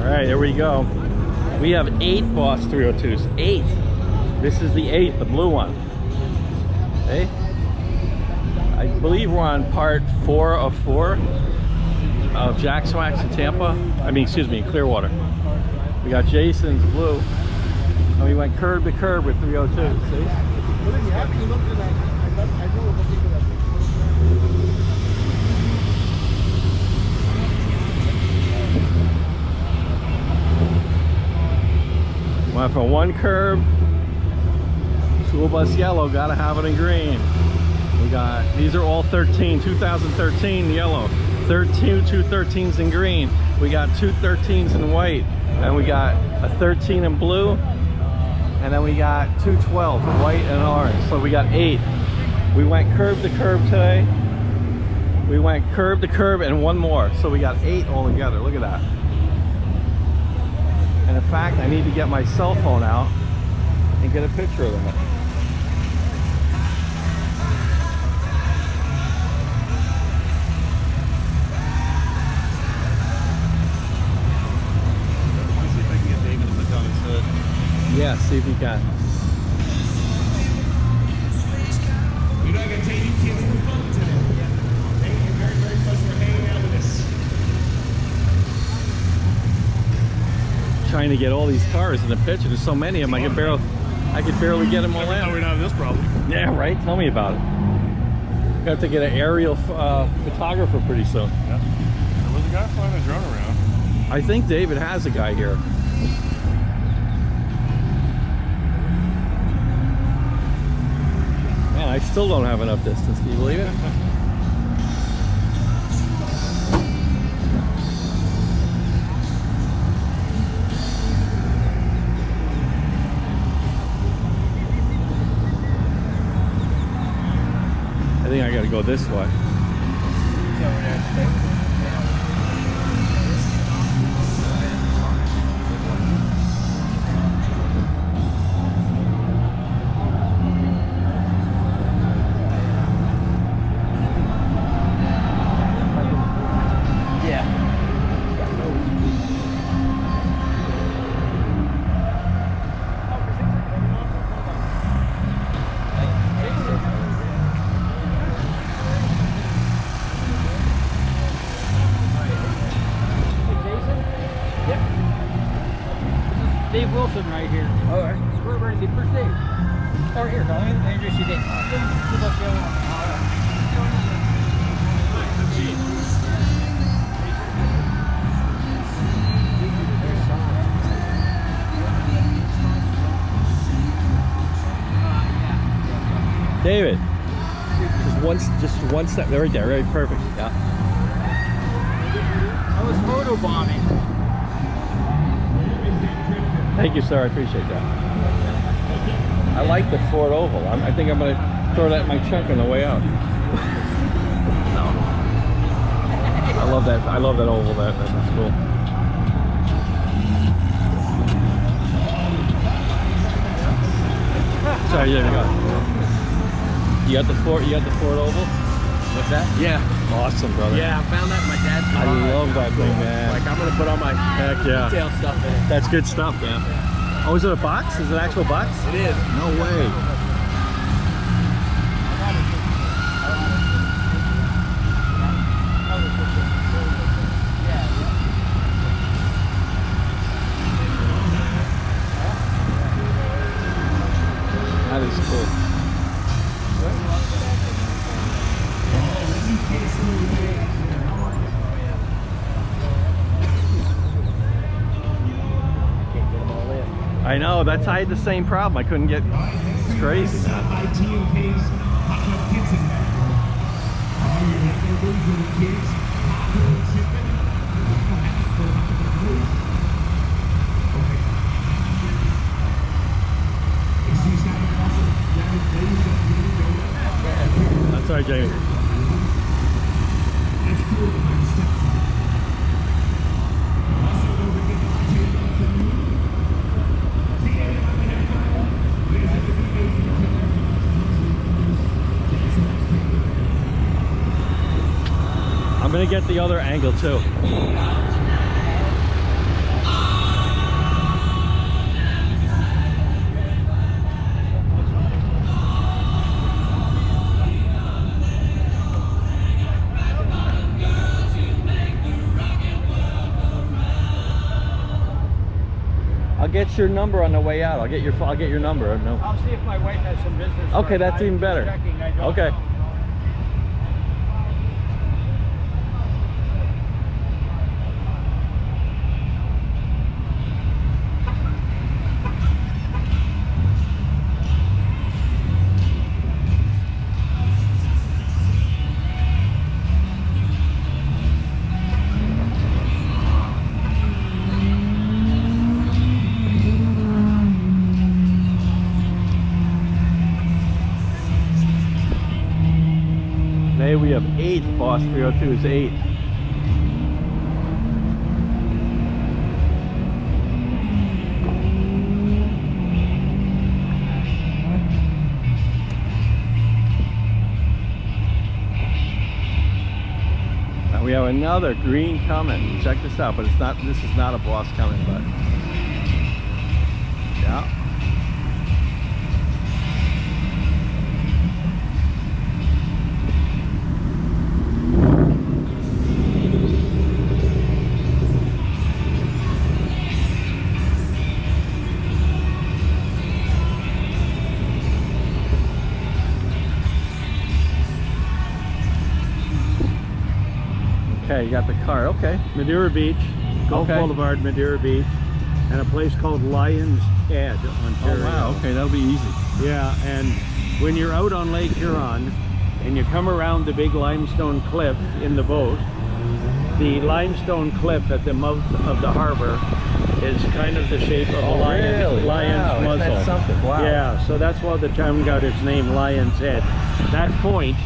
All right, here we go. We have 8 Boss 302s. 8. This is the 8th, the blue one. Okay. I believe we're on part 4 of 4 of Jack's Wax in Tampa. I mean, excuse me, Clearwater. We got Jason's blue, and we went curb to curb with 302. See? Went from one curb, school bus yellow, gotta have it in green. We got, these are all 2013 yellow. 2 13s in green. We got 2 13s in white. And we got a 13 in blue. And then we got 2 12s, white and orange. So we got 8. We went curb to curb today. We went curb to curb and one more. So we got 8 altogether. Look at that. And in fact, I need to get my cell phone out and get a picture of that. See if I can get David to put down his hood. Yeah, see if you can. We're not going to take you kids for fun today. Thank you very, very much for hanging out with us. Trying to get all these cars in the picture. There's so many of them. I could barely get them all out. We're not having this problem. Yeah, right. Tell me about it. We have to get an aerial photographer pretty soon. Yeah. There was a guy flying a drone around. I think David has a guy here. Man, I still don't have enough distance. Can you believe it? I think I gotta go this way. Dave Wilson right here. All right. Where is he? First Dave. Oh, here, let me introduce you, Dave. David, just one step. Right there, right, perfect. Yeah. I was photobombing. Thank you, sir. I appreciate that. I like the Ford Oval. I think I'm going to throw that in my trunk on the way out. No. I love that. I love that oval. That's cool. Sorry, there we go. You got the Ford Oval? What's that? Yeah. Awesome, brother. Yeah, I found that in my dad's garage. I love that thing, man. Like, I'm gonna put all my Heck yeah. detail stuff in it. That's good stuff, man. Oh, is it a box? Is it an actual box? It is. No way. That is cool. I know, I had the same problem. I couldn't get, it's crazy. That's all right, Jamie. I'm gonna get the other angle too. I'll get your number on the way out. I'll get your number. No. I'll see if my wife has some business. Okay, that's I'm even better. checking, I don't Okay. know. Today we have 8 Boss 302s, 8. Now we have another green coming. Check this out, but this is not a Boss coming, but yeah. Okay, you got the car. Okay. Madeira Beach, Gulf Okay. Boulevard, Madeira Beach, and a place called Lion's Head, Ontario. Oh wow. Okay, that'll be easy. Yeah, and when you're out on Lake Huron and you come around the big limestone cliff in the boat, the limestone cliff at the mouth of the harbor is kind of the shape of a lion's Wow, isn't muzzle. that something? Wow. Yeah, so that's why the town got its name Lion's Head. That point,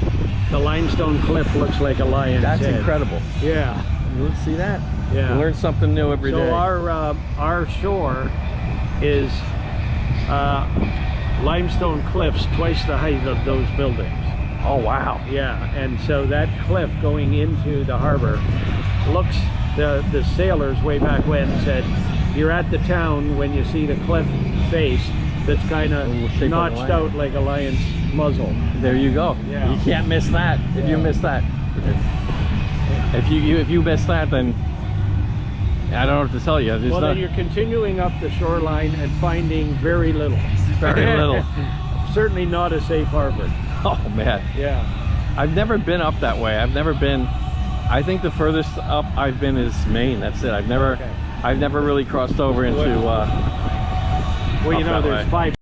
the limestone cliff looks like a lion's That's head. incredible. Yeah. Let's see that. Yeah. You learn something new every day. So our shore is limestone cliffs twice the height of those buildings. Oh wow. Yeah, and so that cliff going into the harbor looks, the sailors way back when said, you're at the town when you see the cliff face that's kind of shaped like a notched lion. out like a lion's muzzle. There you go. Yeah. You can't miss that. If you miss that, if you miss that, then I don't know what to tell you. There's Well, not then you're continuing up the shoreline and finding very little. very little. Certainly not a safe harbor. Oh man, Yeah. I've never been up that way. I've never been. I think the furthest up I've been is Maine. That's it. I've never really crossed over into. Well, you up know, that there's way. 5